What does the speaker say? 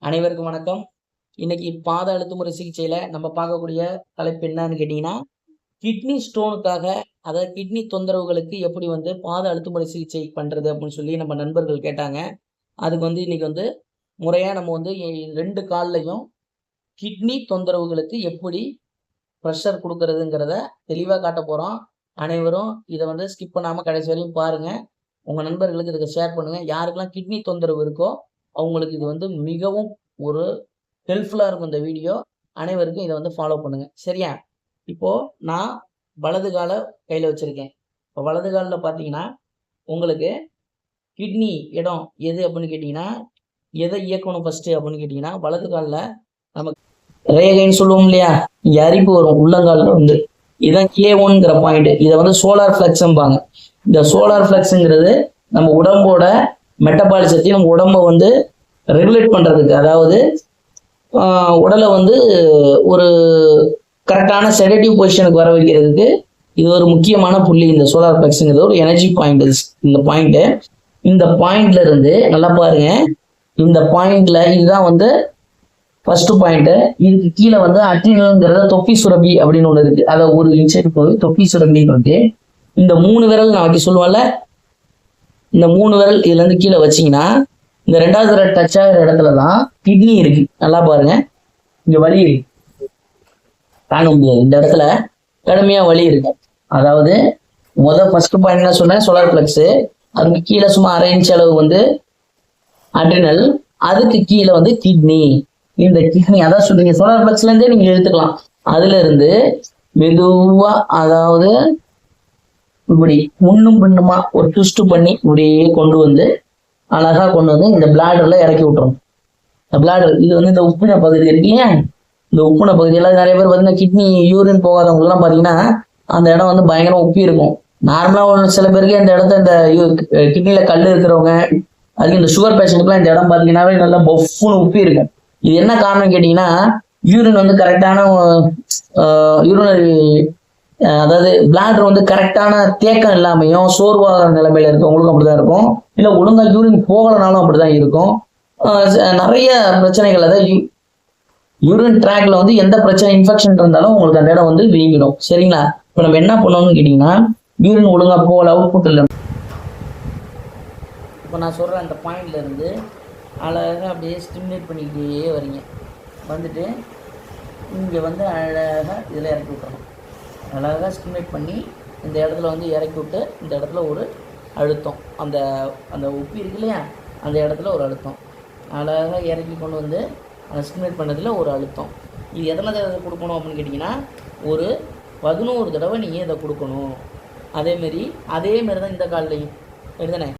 அனைவருக்கும் வணக்கம். இன்னைக்கு பாத அழுத்த முறை சிகிச்சையில நம்ம பார்க்கக்கூடிய தலைப்பு என்னன்னு கேட்டீங்கன்னா, கிட்னி ஸ்டோனுக்காக அதாவது கிட்னி தொந்தரவுகளுக்கு எப்படி பாத அழுத்த முறை சிகிச்சை பண்றது அப்படின்னு சொல்லி நம்ம நண்பர்கள் கேட்டாங்க. அதுக்கு இன்னைக்கு முறையா நம்ம 2 கால்லயும் கிட்னி தொந்தரவுகளுக்கு எப்படி ப்ரெஷர் குடுக்குறதுங்கிறத தெளிவா காட்டப் போறோம். அனைவரும் இத ஸ்கிப் பண்ணாம கடைசி வரையும் பாருங்க. உங்க நண்பர்களுக்கு இத ஷேர் பண்ணுங்க. யாருக்கெல்லாம் கிட்னி தொந்தரவு இருக்கோ, அவங்களுக்கு இது மிகவும் ஒரு ஹெல்ப்ஃபுல்லா இருக்கும் இந்த வீடியோ. அனைவருக்கும் இத ஃபாலோ பண்ணுங்க. சரியா? இப்போ நான் வலது கால கையில வச்சிருக்கேன். இப்போ வலது கால்ல பார்த்தீங்கன்னா, உங்களுக்கு கிட்னி இடம் எது அப்படின்னு கேட்டீங்கன்னா, எதை இயக்கணும் ஃபர்ஸ்ட்டு அப்படின்னு கேட்டீங்கன்னா, வலது கால்ல நமக்கு ரேகைன்னு சொல்லுவோம் இல்லையா? இங்க அரிப்பு வரும் உள்ளங்கால்ல. இதான் K1ங்கிற பாயிண்ட். இதை சோலார் ஃப்ளெக்ஸ்ம்பாங்க. இந்த சோலார் ஃப்ளெக்ஸுங்கிறது நம்ம உடம்போட மெட்டபாலிசத்தையும் நம்ம உடம்பை ரெகுலேட் பண்றதுக்கு, அதாவது உடலை ஒரு கரெக்டான செடேட்டிவ் பொசிஷனுக்கு வர வைக்கிறதுக்கு இது ஒரு முக்கியமான புள்ளி. இந்த சோலார் ஃப்ளெக்ஸுங்கிறது ஒரு எனர்ஜி பாயிண்ட். இந்த பாயிண்ட்ல இருந்து நல்லா பாருங்க. இந்த பாயிண்ட்ல இதுதான் ஃபர்ஸ்ட் பாயிண்ட். இதுக்கு கீழே அட்ரினல்ங்கிறத தொப்பி சுரப்பி அப்படின்னு ஒண்ணு இருக்கு. அதை ஒரு இன்சைட் போய் தொப்பி சுரப்பின்னு இருக்கு. இந்த 3 விரல் நான் வைக்க சொல்லுவேன்ல, இந்த 3 விரல் இதுல இருந்து கீழே வச்சீங்கன்னா, இந்த 2வது விரல் டச் ஆகிற இடத்துலதான் கிட்னி இருக்கு. நல்லா பாருங்க, இங்க வலி இருக்கு, காண முடியாது. இந்த இடத்துல கடுமையா வலி இருக்கு. அதாவது ஃபர்ஸ்ட் பாயிண்ட் என்ன சொன்னேன், சோலார் பிளக்ஸ். அதுக்கு கீழே சும்மா 1/2 இன்ச் அளவு அட்ரினல், அதுக்கு கீழே கிட்னி. இந்த கிட்னி அதான் சொல்றீங்க, சோலார் பிளக்ஸ்ல இருந்தே நீங்க எடுத்துக்கலாம். அதுல இருந்து மெதுவா, அதாவது இப்படி முன்னும் பின்னுமா ஒரு ட்விஸ்ட் பண்ணி இப்படியே கொண்டு அழகா கொண்டு இந்த பிளாடர்ல இறக்கி விட்டுரும். இந்த பிளாடர் இது இந்த உப்பின பகுதி இருக்கு. இந்த உப்பின பகுதியெல்லாம் நிறைய பேர் கிட்னி யூரின் போகாதவங்க எல்லாம் பாத்தீங்கன்னா அந்த இடம் பயங்கரம் உப்பி இருக்கும். நார்மலா சில பேருக்கு இந்த இடத்த இந்த கிட்னில கல் இருக்கிறவங்க, அதுக்கு இந்த சுகர் பேஷண்ட்டுக்குலாம் இந்த இடம் பாத்தீங்கன்னாவே நல்லா பொஃப்னு உப்பி இருக்கும். இது என்ன காரணம் கேட்டீங்கன்னா, யூரின் கரெக்டான யூரினரி, அதாவது பிளாடர் கரெக்டான தேக்கம் இல்லாமையும் சோர்வாக நிலைமையில இருக்கவங்களுக்கும் அப்படிதான் இருக்கும். இல்ல ஒழுங்கா யூரின் போகலனாலும் அப்படிதான் இருக்கும். நிறைய பிரச்சனைகள், அதாவது யூரின் ட்ராக்ல எந்த பிரச்சனை இன்ஃபெக்ஷன் இருந்தாலும் உங்களுக்கு அந்த இடம் வீங்கிடும். சரிங்களா? இப்ப நம்ம என்ன பண்ணணும்னு கேட்டீங்கன்னா, யூரின் ஒழுங்கா போகல, அவுட்புட் இல்லை. இப்போ நான் சொல்ற அந்த பாயிண்ட்ல இருந்து அழகாக அப்படியே ஸ்டிமுலேட் பண்ணிக்கிட்டே வரீங்க. இங்க அழகாக இதுல இறக்கி விட்டுறணும். அழகாக ஸ்டிமுலேட் பண்ணி இந்த இடத்துல இறக்கி விட்டு, இந்த இடத்துல ஒரு அழுத்தம், அந்த அந்த உப்பி இருக்கு இல்லையா, அந்த இடத்துல ஒரு அழுத்தம். அழகாக இறக்கி கொண்டு அந்த ஸ்டிமுலேட் பண்ணதில் ஒரு அழுத்தம். இது எத்தனை தடவை கொடுக்கணும் அப்படின்னு கேட்டிங்கன்னா, ஒரு 11 தடவை நீங்கள் இதை கொடுக்கணும். அதேமாரி தான் இந்த கால்லையும் எடுத்தானே.